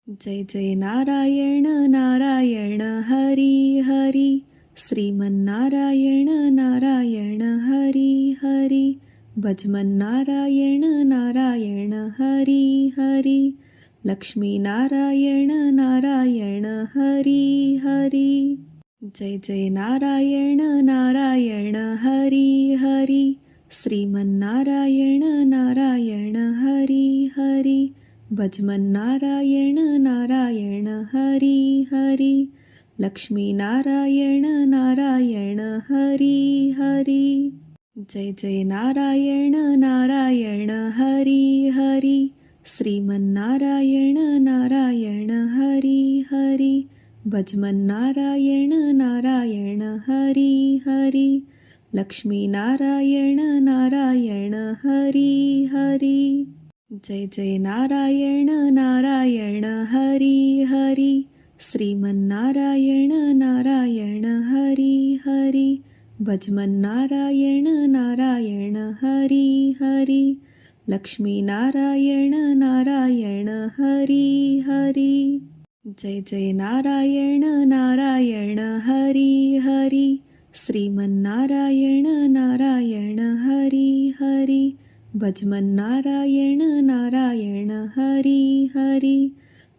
जय जय नारायण नारायण हरी हरी. श्रीमन्नारायण नारायण हरी हरी. भजमन्नारायण नारायण हरी हरी. लक्ष्मीनारायण नारायण हरी हरी. जय जय नारायण नारायण हरी हरी. श्रीमन्नारायण नारायण हरी हरी. भजमन्नारायण नारायण हरी हरी. लक्ष्मीनारायण नारायण हरी हरी. जय जय नारायण नारायण हरी हरी. श्रीमन्नारायण नारायण हरी हरी. भजमन्नारायण नारायण हरी हरी. लक्ष्मीनारायण नारायण हरी हरी. जय जय नारायण नारायण हरी हरी. श्रीमन्नारायण नारायण हरी हरी. भजमन्नारायण नारायण हरी हरी. लक्ष्मीनारायण नारायण हरी हरी. जय जय नारायण नारायण हरी हरी. श्रीमन्नारायण नारायण हरी हरी. भजमन्नारायण नारायण हरी हरी.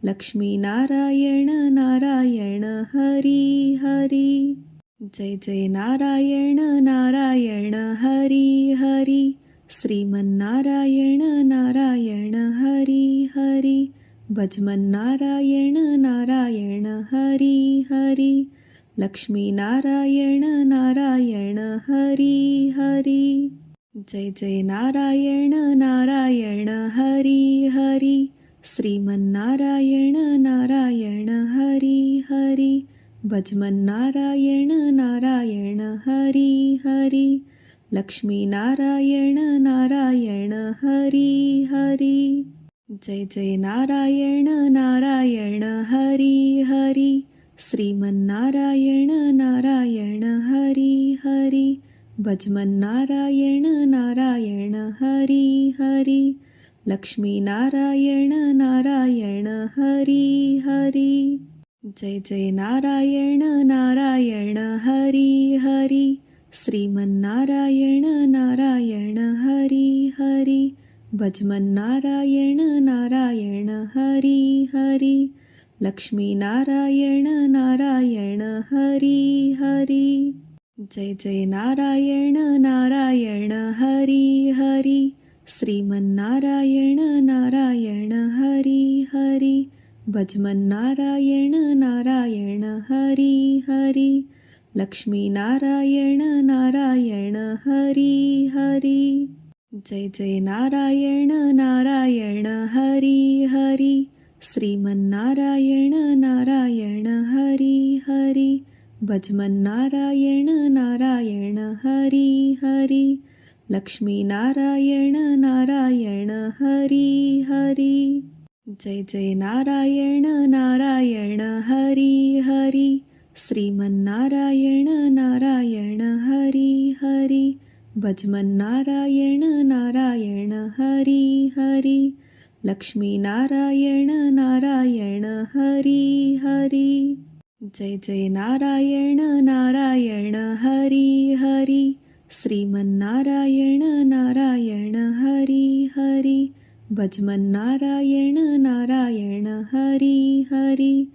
लक्ष्मीनारायण नारायण हरी हरी. जय जय नारायण नारायण हरी हरी. श्रीमन्नारायण नारायण हरी हरी. भजमन्नारायण नारायण हरी हरी. लक्ष्मीनारायण नारायण हरी हरी. जय जय नारायण नारायण हरी हरी. श्रीमन्नारायण नारायण हरी हरी. भजमन्नारायण नारायण हरी हरी. लक्ष्मीनारायण नारायण हरी हरी. जय जय नारायण नारायण हरी हरी. श्रीमन्नारायण नारायण हरी हरी. भजमन्नारायण नारायण हरी हरी. लक्ष्मीनारायण नारायण हरी हरी. जय जय नारायण नारायण हरी हरी. श्रीमन्नारायण नारायण हरी हरी. भजमन्नारायण नारायण हरी हरी. लक्ष्मीनारायण नारायण हरी हरी. जय जय नारायण नारायण हरी हरी. श्रीमन्नारायण नारायण हरी हरी. भजमन्नारायण नारायण हरी हरी. लक्ष्मीनारायण नारायण हरी हरी. जय जय नारायण नारायण हरी हरी. श्रीमन्नारायण नारायण हरी हरी. भजमन्नारायण नारायण हरी हरी. लक्ष्मीनारायण नारायण हरी हरी. जय जय नारायण नारायण हरी हरी. श्रीमन्नारायण नारायण हरी हरी. भजमन्नारायण नारायण हरी हरी. लक्ष्मीनारायण नारायण हरी हरी. जय जय नारायण नारायण हरी हरी. श्रीमन्नारायण नारायण हरी हरी. भजमन्नारायण नारायण हरी हरी.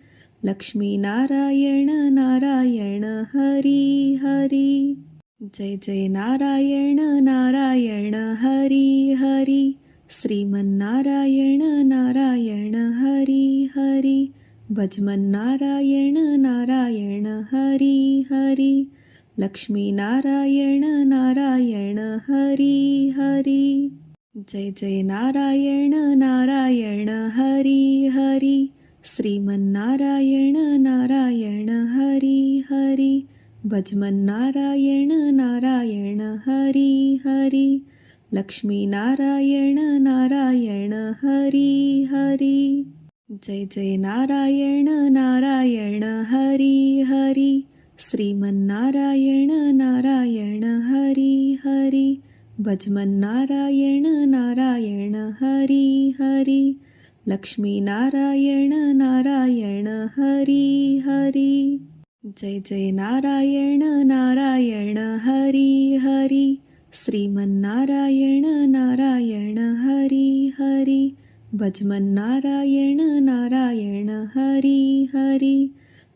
लक्ष्मीनारायण नारायण हरी हरी. जय जय नारायण नारायण हरी हरी. श्रीमन्नारायण नारायण हरी हरी. भजमन्नारायण नारायण हरी हरी. लक्ष्मीनारायण नारायण हरी हरी. जय जय नारायण नारायण हरी हरी. श्रीमन्नारायण नारायण हरी हरी. भजमन्नारायण नारायण हरी हरी. लक्ष्मीनारायण नारायण हरी हरी. जय जय नारायण नारायण हरी हरी. श्रीमन्नारायण नारायण हरी हरी. भजमन्नारायण नारायण हरी हरी. लक्ष्मीनारायण नारायण हरी हरी. जय जय नारायण नारायण हरी हरी. श्रीमन्नारायण नारायण हरी हरी. भजमन्नारायण नारायण हरी हरी.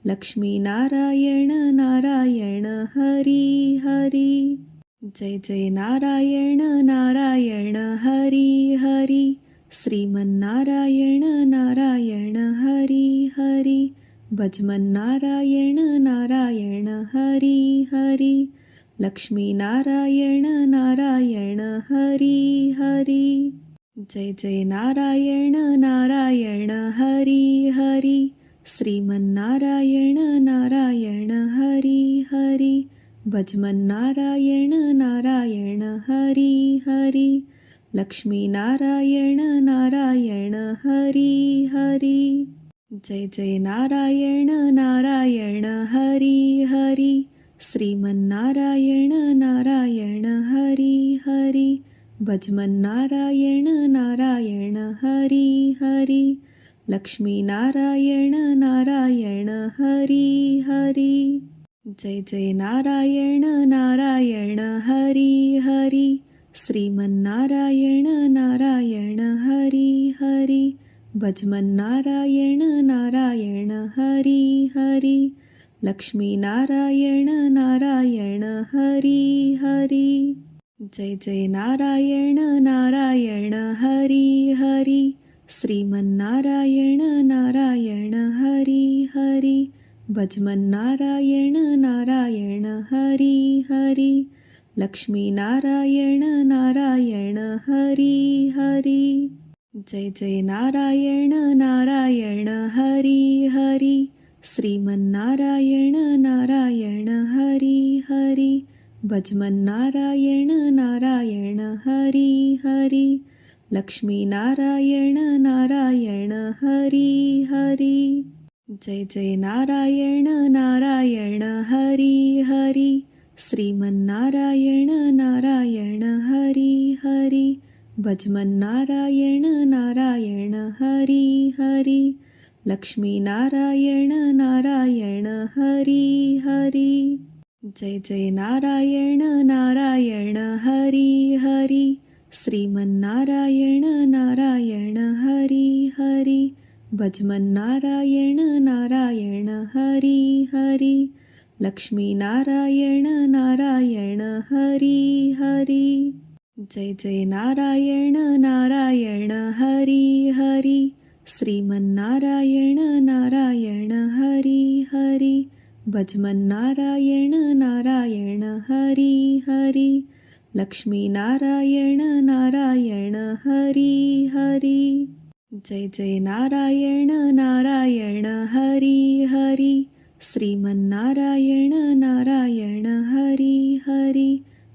लक्ष्मीनारायण नारायण हरी हरी. जय जय नारायण नारायण हरी हरी. श्रीमन्नारायण नारायण हरी हरी. भजमन्नारायण नारायण हरी हरी. लक्ष्मीनारायण नारायण हरी हरी. जय जय नारायण नारायण हरी हरी. श्रीमन्नारायण नारायण हरी हरी. भजमन्नारायण नारायण हरी हरी. लक्ष्मीनारायण नारायण हरी हरी. जय जय नारायण नारायण हरी हरी. श्रीमन्नारायण नारायण हरी हरी. भजमन्नारायण नारायण हरी हरी. लक्ष्मीनारायण नारायण हरी हरी. जय जय नारायण नारायण हरी हरी. श्रीमन्नारायण नारायण हरी हरी. भजमन्नारायण नारायण हरी हरी. लक्ष्मीनारायण नारायण हरी हरी. जय जय नारायण नारायण हरी हरी. श्रीमन्नारायण नारायण हरी हरी. भजमन्नारायण नारायण हरी हरी. लक्ष्मीनारायण नारायण हरी हरी. जय जय नारायण नारायण हरी हरी. श्रीमन्नारायण नारायण हरी हरी. भजमन्नारायण नारायण हरी हरी. लक्ष्मीनारायण नारायण हरी हरी. जय जय नारायण नारायण हरी हरी. श्रीमन्नारायण नारायण हरी हरी. भजमन्नारायण नारायण हरी हरी. लक्ष्मीनारायण नारायण हरी हरी. जय जय नारायण नारायण हरी हरी. श्रीमन्नारायण नारायण हरी हरी. भजमन्नारायण नारायण हरी हरी. लक्ष्मीनारायण नारायण हरी हरी. जय जय नारायण नारायण हरी हरी. श्रीमन्नारायण नारायण हरी हरी. भजमन्नारायण नारायण हरी हरी. लक्ष्मीनारायण नारायण हरी हरी. जय जय नारायण नारायण हरी हरी. श्रीमन्नारायण नारायण हरी हरी.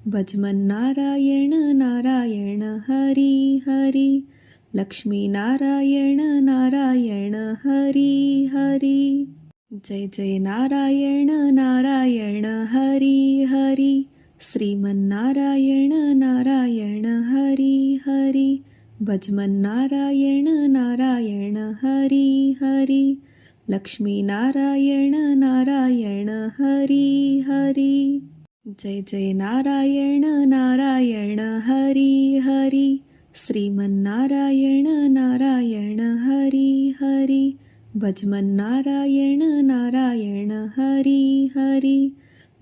भजमन्नारायण नारायण हरी हरी. लक्ष्मीनारायण नारायण हरी हरी. जय जय नारायण नारायण हरी हरी. श्रीमन्नारायण नारायण हरी हरी. भजमन्नारायण नारायण हरी हरी. लक्ष्मीनारायण नारायण हरी हरी. जय जय नारायण नारायण हरी हरी. श्रीमन्नारायण नारायण हरी हरी. भजमन्नारायण नारायण हरी हरी.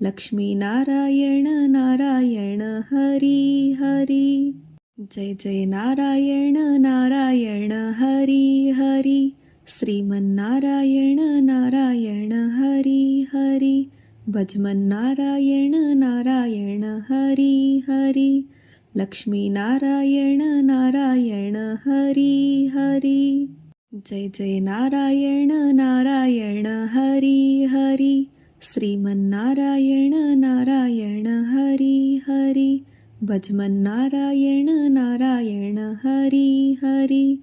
लक्ष्मीनारायण नारायण हरी हरी. जय जय नारायण नारायण हरी हरी. श्रीमन्नारायण नारायण हरी हरी. भजमन्नारायण नारायण हरी हरी. लक्ष्मीनारायण नारायण हरी हरी. जय जय नारायण नारायण हरी हरी. श्रीमन्नारायण नारायण हरी हरी. भजमन्नारायण नारायण हरी हरी.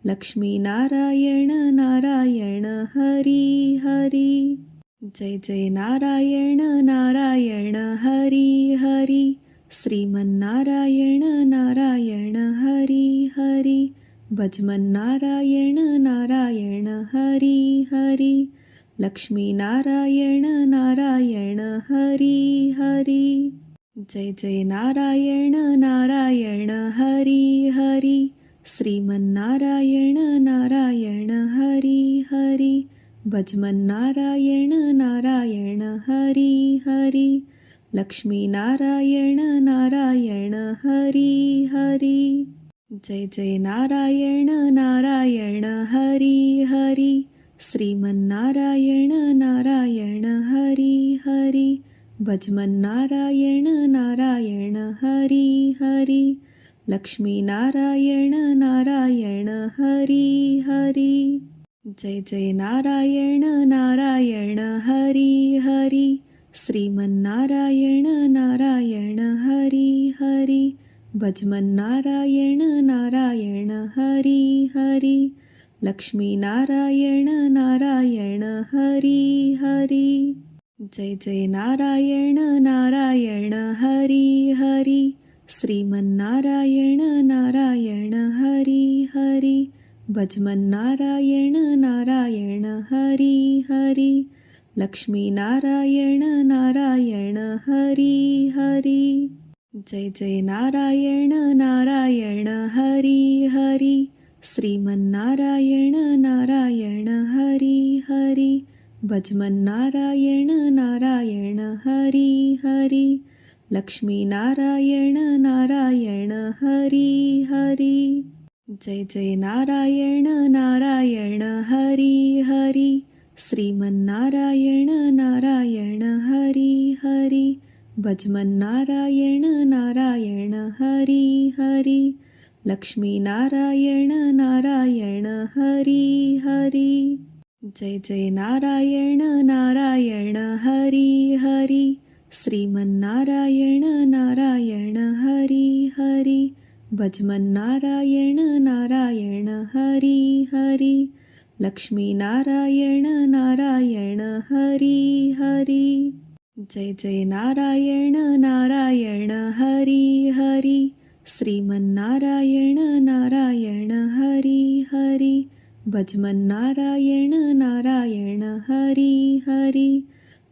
लक्ष्मीनारायण नारायण हरी हरी. जय जय नारायण नारायण हरी हरी. श्रीमन्नारायण नारायण हरी हरी. भज मन नारायण नारायण हरी हरी. लक्ष्मी नारायण नारायण हरी हरी. जय जय नारायण नारायण हरी हरी. श्रीमन्नारायण नारायण हरी हरी. भज मन नारायण नारायण हरी हरी. लक्ष्मी नारायण नारायण हरी हरी. जय जय नारायण नारायण हरी हरी. श्रीमन्नारायण नारायण हरी हरी. भज मन नारायण नारायण हरी हरी. लक्ष्मी नारायण नारायण हरी हरी. जय जय नारायण नारायण हरी हरी. श्रीमन्नारायण नारायण हरी हरी. भज मन नारायण नारायण हरी हरी. लक्ष्मी नारायण नारायण हरी हरी. जय जय नारायण नारायण हरी हरी. श्रीमन्नारायण नारायण हरी हरी. भज मन नारायण नारायण हरी हरी. लक्ष्मी नारायण नारायण हरी हरी. जय जय नारायण नारायण हरी हरी. श्रीमन्नारायण नारायण हरी हरी. भज मन नारायण नारायण हरी हरी. लक्ष्मी नारायण नारायण हरी हरी. जय जय नारायण नारायण हरी हरी. श्रीमन्नारायण नारायण हरी हरी. भज मन नारायण नारायण हरी हरी. लक्ष्मी नारायण नारायण हरी हरी. जय जय नारायण नारायण हरी हरी. श्रीमन्नारायण नारायण हरी हरी. भज मन नारायण नारायण हरी हरी. लक्ष्मी नारायण नारायण हरी हरी. जय जय नारायण नारायण हरी हरी. श्रीमन्नारायण नारायण हरी हरी. भज मन नारायण नारायण हरी हरी.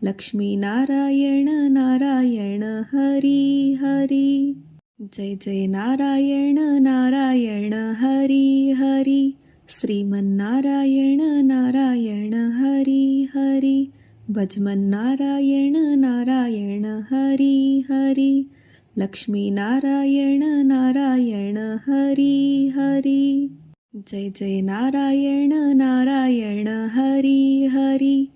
लक्ष्मी नारायण नारायण हरी हरी. जय जय नारायण नारायण हरी हरी. श्रीमन्नारायण नारायण हरी हरी. भज मन नारायण नारायण हरी हरी. लक्ष्मी नारायण नारायण हरी हरी. जय जय नारायण नारायण हरी हरी.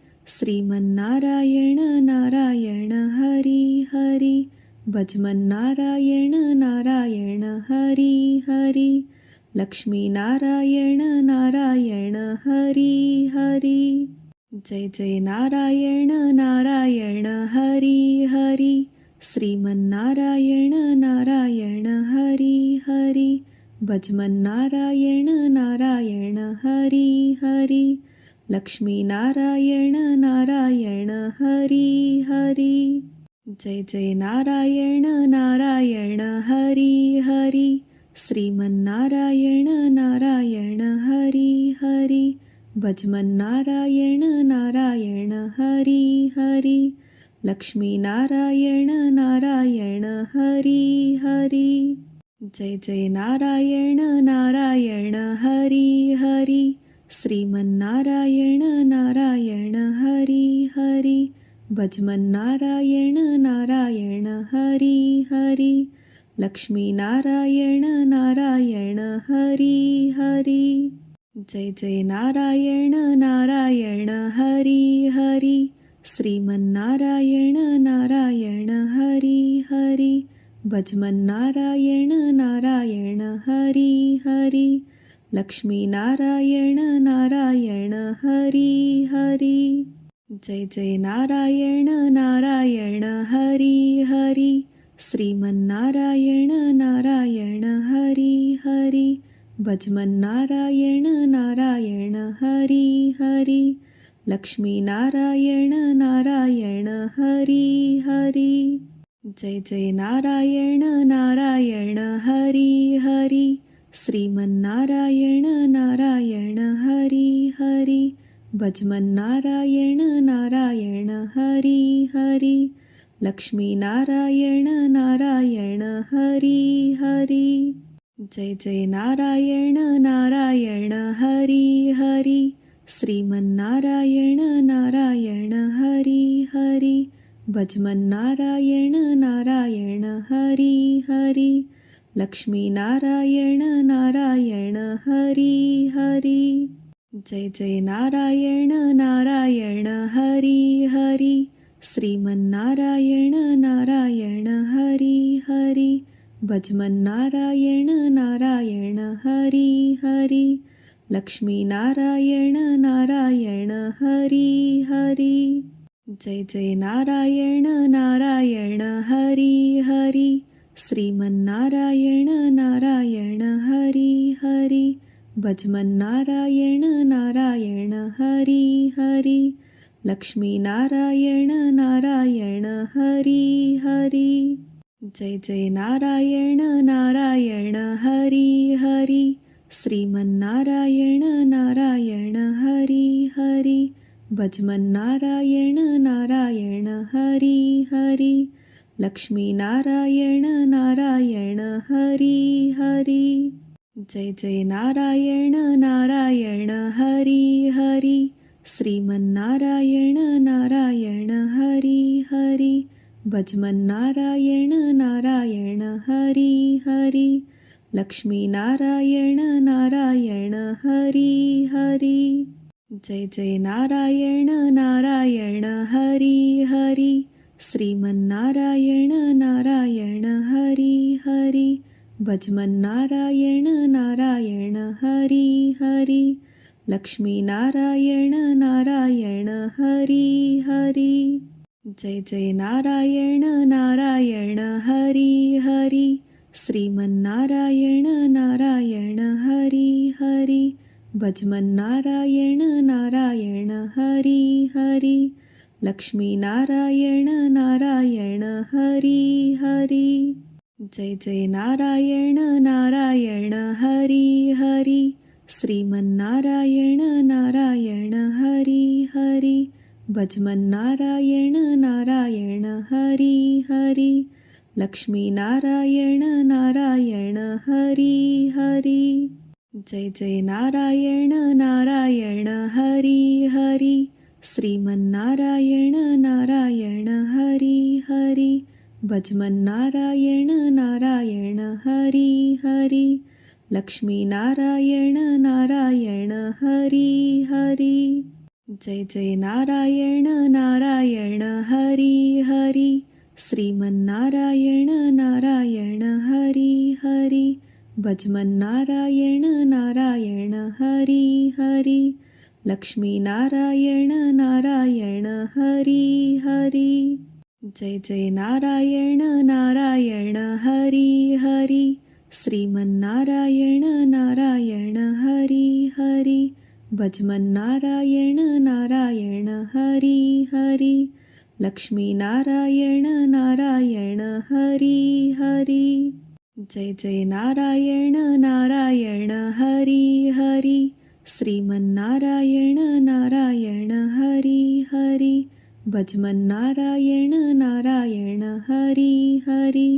श्रीमन्नारायण नारायण हरी हरी. भज मन नारायण नारायण हरी हरी. लक्ष्मी नारायण नारायण हरी हरी. जय जय नारायण नारायण हरी हरी. श्रीमन्नारायण नारायण हरी हरी. भज मन नारायण नारायण हरी हरी. लक्ष्मी नारायण नारायण हरी हरी. जय जय नारायण नारायण हरी हरी. श्रीमन्नारायण नारायण हरी हरी. भज मन नारायण नारायण हरी हरी. लक्ष्मी नारायण नारायण हरी हरी. जय जय नारायण नारायण हरी हरी. श्रीमन्नारायण नारायण हरी हरी. भज मन नारायण नारायण हरी हरी. लक्ष्मी नारायण नारायण हरी हरी. जय जय नारायण नारायण हरी हरी. श्रीमन्नारायण नारायण हरी हरी. भज मन नारायण नारायण हरी हरी. लक्ष्मी नारायण नारायण हरी हरी. जय जय नारायण नारायण हरी हरी. श्रीमन्नारायण नारायण हरी हरी. भज मन नारायण नारायण हरी हरी. लक्ष्मी नारायण नारायण हरी हरी. जय जय नारायण नारायण हरी हरी. श्रीमन्नारायण नारायण हरी हरी. भजमन्नारायण नारायण हरी हरी. लक्ष्मीनारायण नारायण हरी हरी. जय जय नारायण नारायण हरी हरी. श्रीमन्नारायण नारायण हरी हरी. भजमन्नारायण नारायण हरी हरी. लक्ष्मीनारायण नारायण हरी हरी. जय जय नारायण नारायण हरी हरी. श्रीमन्नारायण नारायण हरी हरी. भजमन्नारायण नारायण हरी हरी. लक्ष्मीनारायण नारायण हरी हरी. जय जय नारायण नारायण हरी हरी. श्रीमन्नारायण नारायण हरी हरी. भजमन्नारायण नारायण हरी हरी. लक्ष्मीनारायण नारायण हरी हरी. जय जय नारायण नारायण हरी हरी. श्रीमन्नारायण नारायण हरी हरी. भजमन्नारायण नारायण हरी हरी. लक्ष्मीनारायण नारायण हरी हरी. जय जय नारायण नारायण हरी हरी. श्रीमन्नारायण नारायण हरी हरी. भजमन्नारायण नारायण हरी हरी. लक्ष्मीनारायण नारायण हरी हरी. जय जय नारायण नारायण हरी हरी. श्रीमन्नारायण नारायण हरी हरी. भजमन्नारायण नारायण हरी हरी. लक्ष्मीनारायण नारायण हरी हरी. जय जय नारायण नारायण हरी हरी. श्रीमन्नारायण नारायण हरी हरी. भजमन्नारायण नारायण हरी हरी. लक्ष्मीनारायण नारायण हरी हरी. जय जय नारायण नारायण हरी हरी. श्रीमन्नारायण नारायण हरी हरी. भजमन्नारायण नारायण हरी हरी. लक्ष्मीनारायण नारायण हरी हरी. जय जय नारायण नारायण हरी हरी. श्रीमन्नारायण नारायण हरी हरी. भजमन्नारायण नारायण हरी हरी. लक्ष्मीनारायण नारायण हरी हरी. जय जय नारायण नारायण हरी हरी. श्रीमन्नारायण नारायण हरी हरी. भजमन्नारायण नारायण हरी हरी. लक्ष्मीनारायण नारायण हरी हरी. जय जय नारायण नारायण हरी हरी. श्रीमन्नारायण नारायण हरी हरी. भजमन्नारायण नारायण हरी हरी. लक्ष्मीनारायण नारायण हरी हरी. जय जय नारायण नारायण हरी हरी. श्रीमन्नारायण नारायण हरी हरी. भजमन्नारायण नारायण हरी हरी.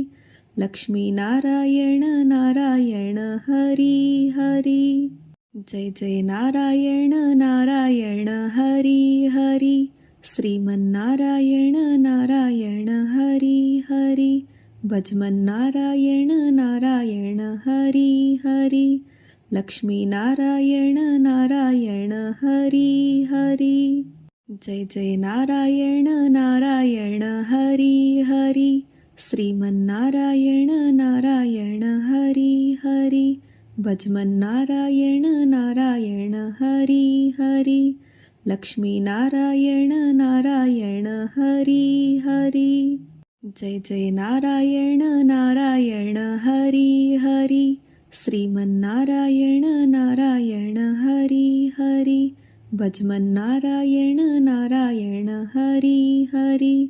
लक्ष्मीनारायण नारायण हरी हरी. जय जय नारायण नारायण हरी हरी. श्रीमन्नारायण नारायण हरी हरी. भजमन्नारायण नारायण हरी हरी. लक्ष्मीनारायण नारायण हरी हरी. जय जय नारायण नारायण हरी हरी. श्रीमन्नारायण नारायण हरी हरी. भजमन्नारायण नारायण हरी हरी. लक्ष्मीनारायण नारायण हरी हरी. जय जय नारायण नारायण हरी हरी. श्रीमन्नारायण नारायण हरी हरी. भजमन्नारायण नारायण हरी हरी.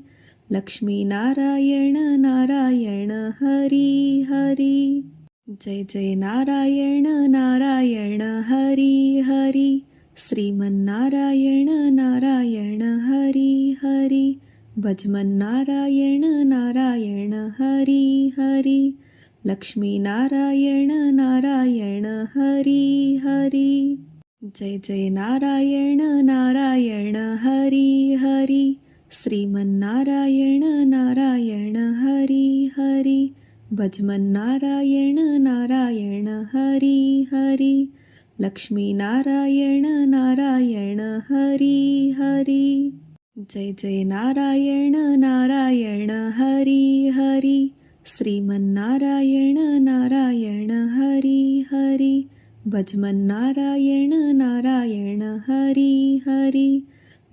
लक्ष्मीनारायण नारायण हरी हरी. जय जय नारायण नारायण हरी हरी श्रीमन्नारायण नारायण हरी हरी भजमन्नारायण नारायण हरी हरी लक्ष्मीनारायण नारायण हरी हरी जय जय नारायण नारायण हरी हरी श्रीमन्नारायण नारायण हरी हरी भजमन्नारायण नारायण हरी हरी लक्ष्मीनारायण नारायण हरी हरी जय जय नारायण नारायण हरी हरी श्रीमन्नारायण नारायण हरी हरी भजमन्नारायण नारायण हरी हरी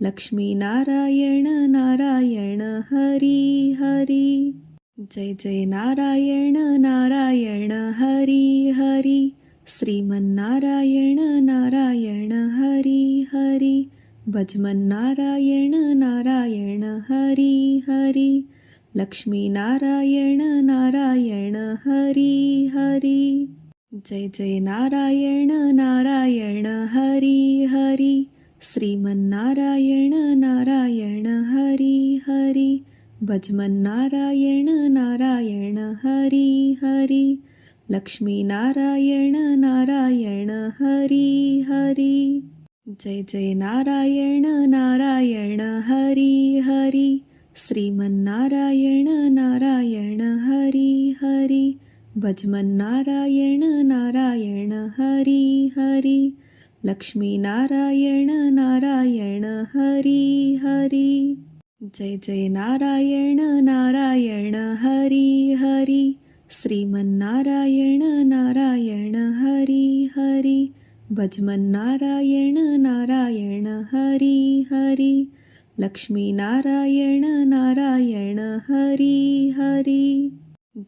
लक्ष्मीनारायण नारायण हरी हरी जय जय नारायण नारायण हरी हरी श्रीमन्नारायण नारायण हरी हरी भजमन्नारायण नारायण हरी हरी लक्ष्मीनारायण नारायण हरी हरी जय जय नारायण नारायण हरी हरी श्रीमन्नारायण नारायण हरी हरी भजमन्नारायण नारायण हरी हरी लक्ष्मीनारायण नारायण हरी हरी जय जय नारायण नारायण हरी हरी श्रीमन्नारायण नारायण हरी हरी भजमन्नारायण नारायण हरी हरी लक्ष्मीनारायण नारायण हरी हरी जय जय नारायण नारायण हरी हरी श्रीमन्नारायण नारायण हरी हरी भजमन्नारायण नारायण हरी हरी लक्ष्मीनारायण नारायण हरी हरी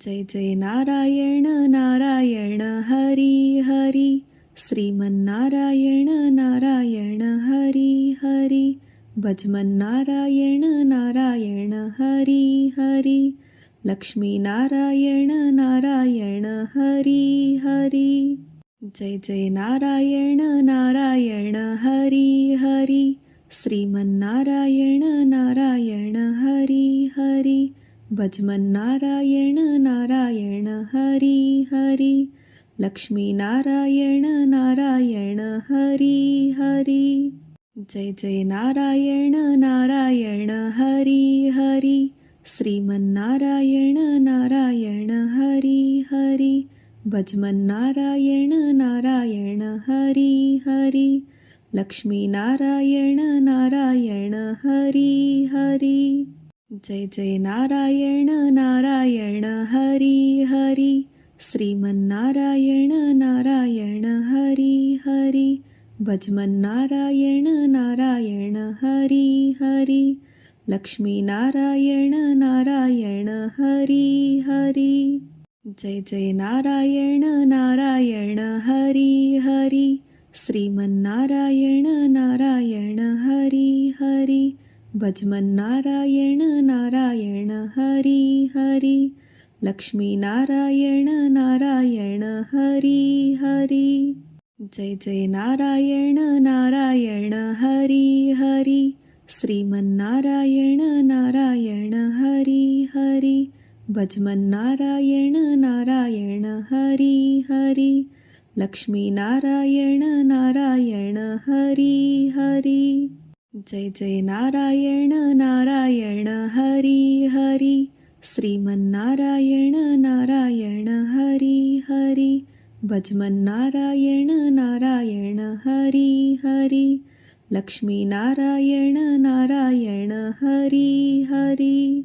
जय जय नारायण नारायण हरी हरी श्रीमन्नारायण नारायण हरी हरी भजमन्नारायण नारायण हरी हरी लक्ष्मीनारायण नारायण हरी हरी जय जय नारायण नारायण हरी हरी श्रीमन्नारायण नारायण हरी हरी भजमन्नारायण नारायण हरी हरी लक्ष्मीनारायण नारायण हरी हरी जय जय नारायण नारायण हरी हरी श्रीमन्नारायण नारायण हरी हरी भजमन्नारायण नारायण हरी हरी लक्ष्मीनारायण नारायण हरी हरी जय जय नारायण नारायण हरी हरी श्रीमन्नारायण नारायण हरी हरी भजमन्नारायण नारायण हरी हरी लक्ष्मीनारायण नारायण हरी हरी जय जय नारायण नारायण हरी हरी श्रीमन्नारायण नारायण हरी हरी भजमन्नारायण नारायण हरी हरी लक्ष्मीनारायण नारायण हरी हरी जय जय नारायण नारायण हरी हरी श्रीमन्नारायण नारायण हरी हरी भजमन्नारायण नारायण हरी हरी लक्ष्मीनारायण नारायण हरी हरी जय जय नारायण नारायण हरी हरी श्रीमन्नारायण नारायण हरी हरी भजमन्नारायण नारायण हरी हरी लक्ष्मीनारायण नारायण हरी हरी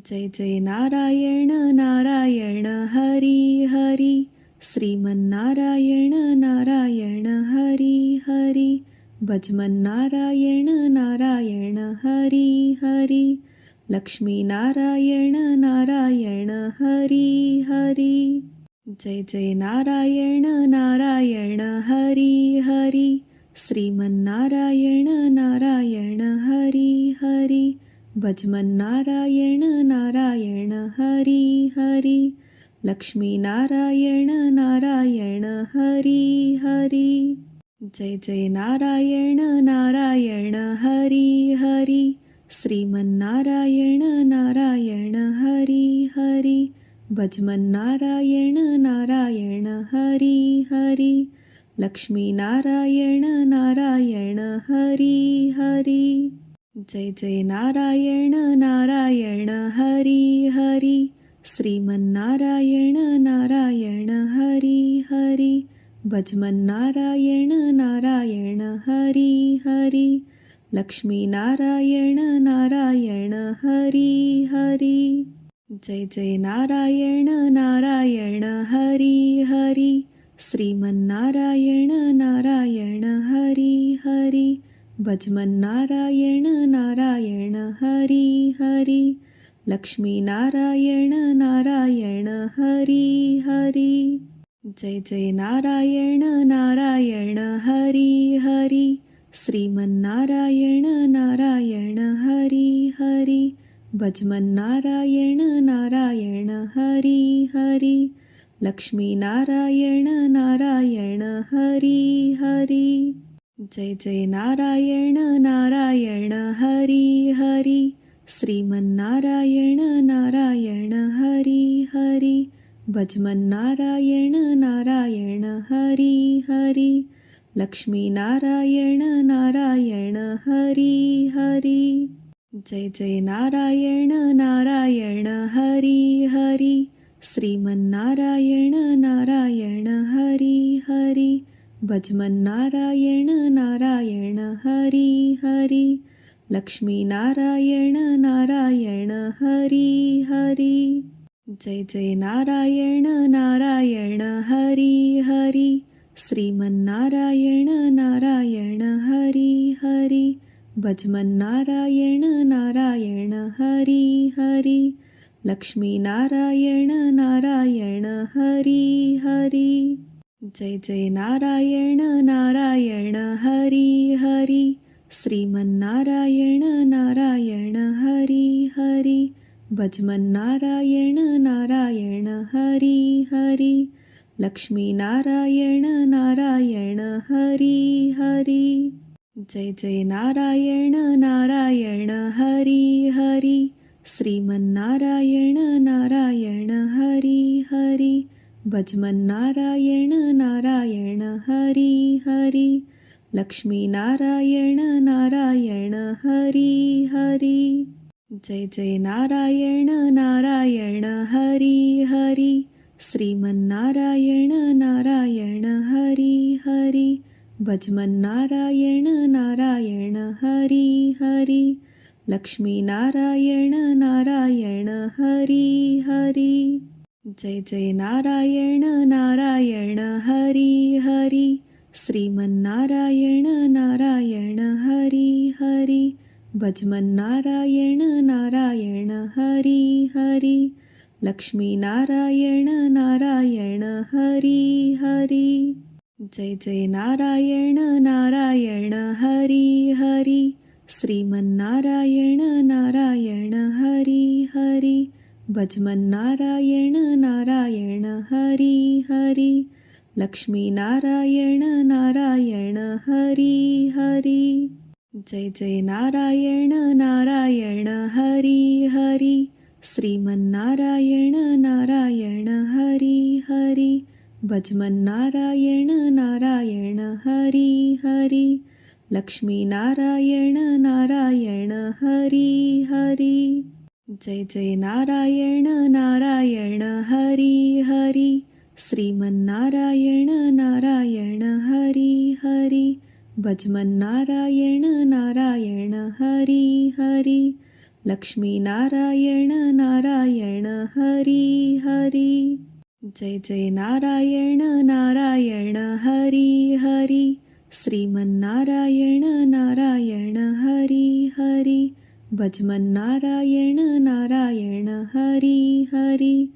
जय जय नारायण नारायण हरी हरी श्रीमन्नारायण नारायण हरी हरी भजमन्नारायण नारायण हरी हरी लक्ष्मीनारायण नारायण हरी हरी जय जय नारायण नारायण हरी हरी श्रीमन्नारायण नारायण हरी हरी भजमन्नारायण नारायण हरी हरी लक्ष्मीनारायण नारायण हरी हरी. जय जय नारायण नारायण हरी हरी. श्रीमन्नारायण नारायण हरी हरी. भजमन्नारायण नारायण हरी हरी. लक्ष्मीनारायण नारायण हरी हरी. जय जय नारायण नारायण हरी हरी. श्रीमन्नारायण नारायण हरी हरी. भजमन्नारायण नारायण हरी हरी. लक्ष्मीनारायण नारायण हरी हरी. जय जय नारायण नारायण हरी हरी. श्रीमन्नारायण नारायण हरी हरी. भजमन्नारायण नारायण हरी हरी. लक्ष्मीनारायण नारायण हरी हरी. जय जय नारायण नारायण हरी हरी. श्रीमन्नारायण नारायण हरी हरी. भजमन्नारायण नारायण हरी हरी. लक्ष्मीनारायण नारायण हरी हरी. जय जय नारायण नारायण हरी हरी. श्रीमन्नारायण नारायण हरी हरी. भजमन्नारायण नारायण हरी हरी. लक्ष्मीनारायण नारायण हरी हरी. जय जय नारायण नारायण हरी हरी. श्रीमन्नारायण नारायण हरी हरी. भजमन्नारायण नारायण हरी हरी. लक्ष्मीनारायण नारायण हरी हरी. जय जय नारायण नारायण हरी हरी. श्रीमन्नारायण नारायण हरी हरी. भजमन्नारायण नारायण हरी हरी. लक्ष्मीनारायण नारायण हरी हरी. जय जय नारायण नारायण हरी हरी. श्रीमन्नारायण नारायण हरी हरी. भजमन्नारायण नारायण हरी हरी. लक्ष्मीनारायण नारायण हरी हरी. जय जय नारायण नारायण हरी हरी. श्रीमन्नारायण नारायण हरी हरी. भजमन्नारायण नारायण हरी हरी. लक्ष्मीनारायण नारायण हरी हरी. जय जय नारायण नारायण हरी हरी. श्रीमन्नारायण नारायण हरी हरी. भजमन्नारायण नारायण हरी हरी. लक्ष्मीनारायण नारायण हरी हरी. जय जय नारायण नारायण हरी हरी. श्रीमन्नारायण नारायण हरी हरी. भजमन्नारायण नारायण हरी हरी. लक्ष्मीनारायण नारायण हरी हरी. जय जय नारायण नारायण हरी हरी. श्रीमन्नारायण नारायण हरी हरी. भजमन्नारायण नारायण हरी हरी. लक्ष्मीनारायण नारायण हरी हरी. जय जय नारायण नारायण हरी हरी. श्रीमन्नारायण नारायण हरी हरी. भजमन्नारायण नारायण हरी हरी. लक्ष्मीनारायण नारायण हरी हरी. जय जय नारायण नारायण हरी हरी. श्रीमन्नारायण नारायण हरी हरी. भजमन्नारायण नारायण हरी हरी. लक्ष्मीनारायण नारायण हरी हरी. जय जय नारायण नारायण हरी हरी. श्रीमन्नारायण नारायण हरी हरी. भजमन्नारायण नारायण हरी हरी.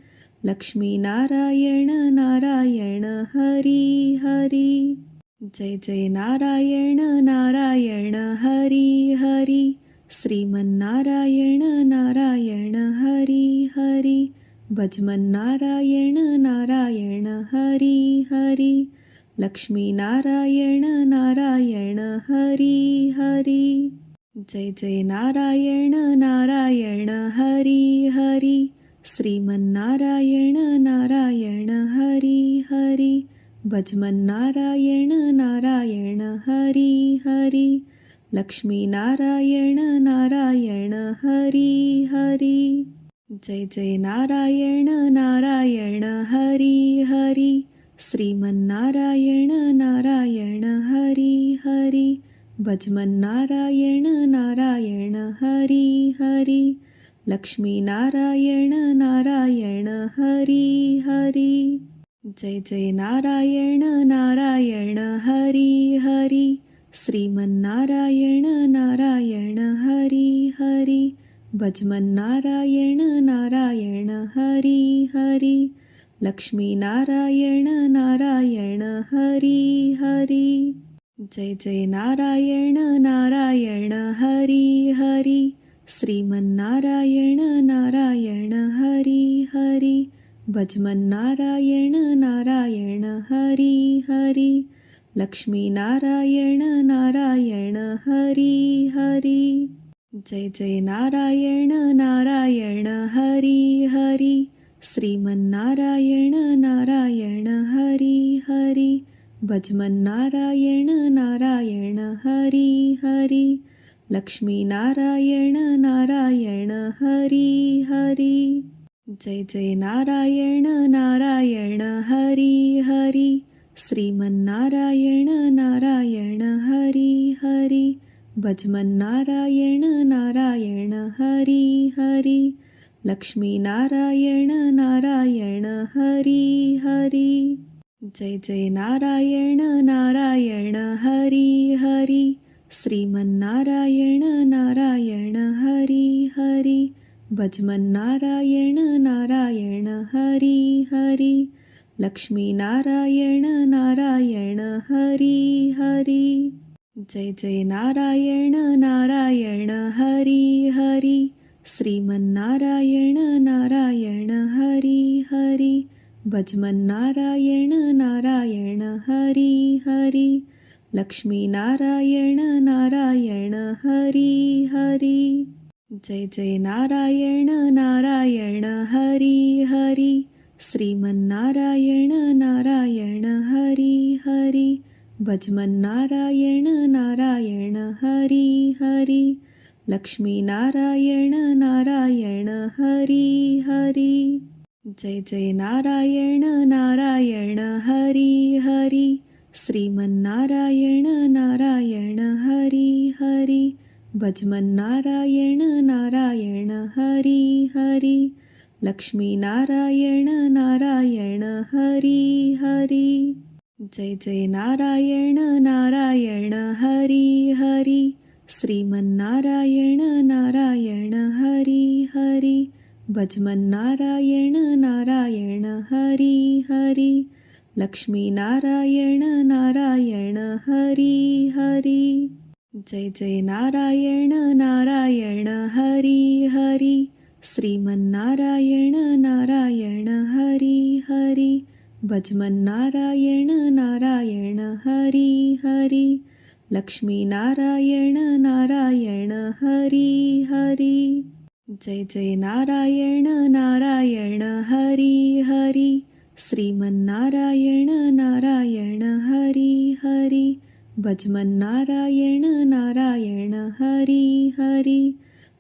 लक्ष्मीनारायण नारायण हरी हरी. जय जय नारायण नारायण हरी हरी. श्रीमन्नारायण नारायण हरी हरी. भजमन नारायण नारायण हरी हरी. लक्ष्मी नारायण नारायण हरी हरी. जय जय नारायण नारायण हरी हरी. श्रीमन्नारायण नारायण हरी हरी. भजमन नारायण नारायण हरी हरी. लक्ष्मी नारायण नारायण हरी हरी. जय जय नारायण नारायण हरी हरी. श्रीमन्नारायण नारायण हरी हरी. भजमन नारायण नारायण हरी हरी. लक्ष्मी नारायण नारायण हरी हरी. जय जय नारायण नारायण हरी हरी. श्रीमन्नारायण नारायण हरी हरी. भजमन नारायण नारायण हरी हरी. लक्ष्मी नारायण नारायण हरी हरी. जय जय नारायण नारायण हरी हरी. श्रीमन्नारायण नारायण हरी हरी. भजमन नारायण नारायण हरी हरी. लक्ष्मी नारायण नारायण हरी हरी. जय जय नारायण नारायण हरी हरी. श्रीमन्नारायण नारायण हरी हरी. भजमन नारायण नारायण हरी हरी. लक्ष्मी नारायण नारायण हरी हरी. जय जय नारायण नारायण हरी हरी. श्रीमन्नारायण नारायण हरी हरी. भजमन नारायण नारायण हरी हरी. लक्ष्मी नारायण नारायण हरी हरी. जय जय नारायण नारायण हरी हरी. श्रीमन्नारायण नारायण हरी हरी. भजमन नारायण नारायण हरी हरी. लक्ष्मी नारायण नारायण हरी हरी. जय जय नारायण नारायण हरी हरी. श्रीमन्नारायण नारायण हरी हरी. भजमन नारायण नारायण हरी हरी. लक्ष्मी नारायण नारायण हरी हरी. जय जय नारायण नारायण हरी हरी. श्रीमन्नारायण नारायण हरी हरी. भजमन नारायण नारायण हरी हरी. लक्ष्मी नारायण नारायण हरी हरी. जय जय नारायण नारायण हरी हरी. श्रीमन्नारायण नारायण हरी हरी. भजमन नारायण नारायण हरी हरी. लक्ष्मी नारायण नारायण हरी हरी. जय जय नारायण नारायण हरी हरी. श्रीमन्नारायण नारायण हरी हरी. भजमन नारायण नारायण हरी हरी. लक्ष्मी नारायण नारायण हरी हरी. जय जय नारायण नारायण हरी हरी. श्रीमन्नारायण नारायण हरी हरी. भजमन नारायण नारायण हरी हरी. लक्ष्मी नारायण नारायण हरी हरी. जय जय नारायण नारायण हरी हरी. श्रीमन्नारायण नारायण हरी हरी. भजमन नारायण नारायण हरी हरी.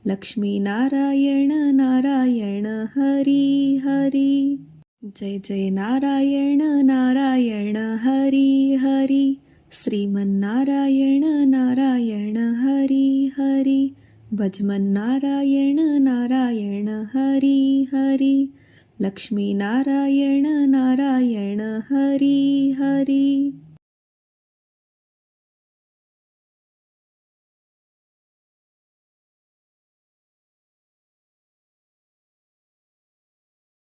लक्ष्मी नारायण नारायण हरी हरी. जय जय नारायण नारायण हरी हरी. श्रीमन्नारायण नारायण हरी हरी. भजमन नारायण नारायण हरी हरी. लक्ष्मी नारायण नारायण हरी हरी.